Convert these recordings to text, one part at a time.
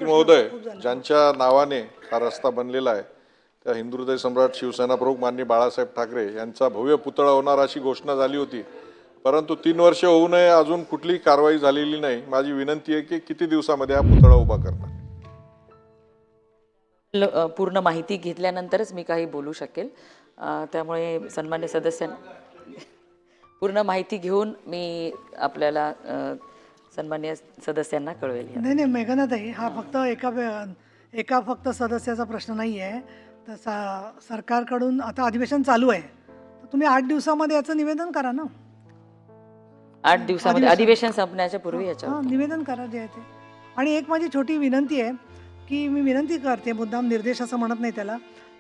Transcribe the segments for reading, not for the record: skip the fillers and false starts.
महोदय, ज्यांच्या नावाने हा रस्ता बनलेला आहे त्या हिंदू हृदय सम्राट शिवसेना प्रमुख माननीय बाळासाहेब ठाकरे यांचा भव्य पुतळा होणार अशी घोषणा झाली होती, परंतु 3 वर्ष होऊ नये अजून कुठलीही कारवाई झालेली नाही। माझी विनंती आहे की किती दिवसामध्ये हा पुतळा उभा करणार? पूर्ण माहिती घेतल्यानंतरच मी काही बोलू शकेल। त्यामुळे सन्मान्य सदस्यांना पूर्ण माहिती घेऊन मी आपल्याला सन्मान्य सदस्यांना कळवेल। नाही मेघनाताई, हा फक्त एका सदस्याचा प्रश्न नाही आहे। तर सरकारकडून आता अधिवेशन चालू आहे, तुम्ही 8 दिवसामध्ये याचं निवेदन करा ना। 8 दिवसामध्ये अधिवेशन संपण्याच्या पूर्वी याच्यावर निवेदन करा जे आहे ते। आणि एक माझी छोटी विनंती आहे की मी विनंती करते, मुद्दाम निर्देश असं म्हणत नाही त्याला,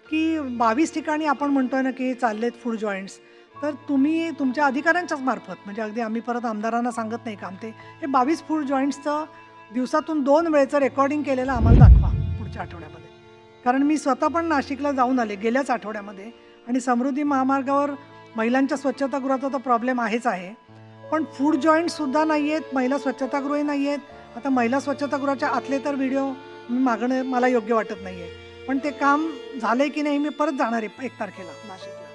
की 22 ठिकाणी आपण म्हणतोय ना की चाललेत फूड जॉईंट्स, तर तुम्ही तुमच्या अधिकाऱ्यांच्याच मार्फत, म्हणजे अगदी आम्ही परत आमदारांना सांगत नाही काम, ते हे 22 फूड जॉईंट्सचं दिवसातून 2 वेळेचं रेकॉर्डिंग केलेलं आम्हाला दाखवा पुढच्या आठवड्यामध्ये। कारण मी स्वतः पण नाशिकला जाऊन आले गेल्याच आठवड्यामध्ये, आणि समृद्धी महामार्गावर महिलांच्या स्वच्छतागृहाचा तर प्रॉब्लेम आहेच आहे, पण फूड जॉईंट्ससुद्धा नाही आहेत, महिला स्वच्छतागृहही नाही आहेत। आता महिला स्वच्छतागृहाच्या आतले तर व्हिडिओ मी मागणं मला योग्य वाटत नाही आहे, पण ते काम झालं आहे की नाही मी परत जाणार आहे 1 तारखेला नाशिकला,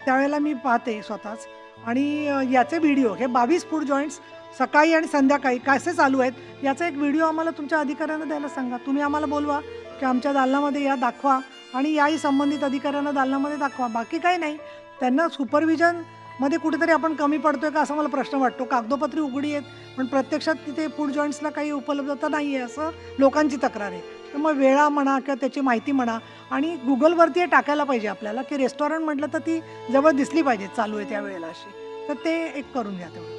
त्यावेळेला मी पाहते स्वतःच। आणि याचे व्हिडिओ, हे 22 फूड जॉईंट्स सकाळी आणि संध्याकाळी कसे चालू आहेत याचा एक व्हिडिओ आम्हाला तुमच्या अधिकाऱ्यांना द्यायला सांगा। तुम्ही आम्हाला बोलवा की आमच्या दालनामध्ये या दाखवा, आणि याही संबंधित अधिकाऱ्यांना दालनामध्ये दाखवा। बाकी काही नाही, त्यांना सुपरविजनमध्ये कुठेतरी आपण कमी पडतोय का असं मला प्रश्न वाटतो। कागदोपत्री उघडी आहेत पण प्रत्यक्षात तिथे फूड जॉईंट्सला काही उपलब्धता नाही आहे असं लोकांची तक्रार आहे। तर मग वेळा म्हणा किंवा त्याची माहिती म्हणा, आणि गुगलवरती हे टाकायला पाहिजे आपल्याला की रेस्टॉरंट म्हटलं तर ती जवळ दिसली पाहिजे चालू आहे त्यावेळेला अशी, तर ते एक करून घ्या तेवढं।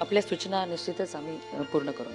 आपल्या सूचना निश्चितच आम्ही पूर्ण करू।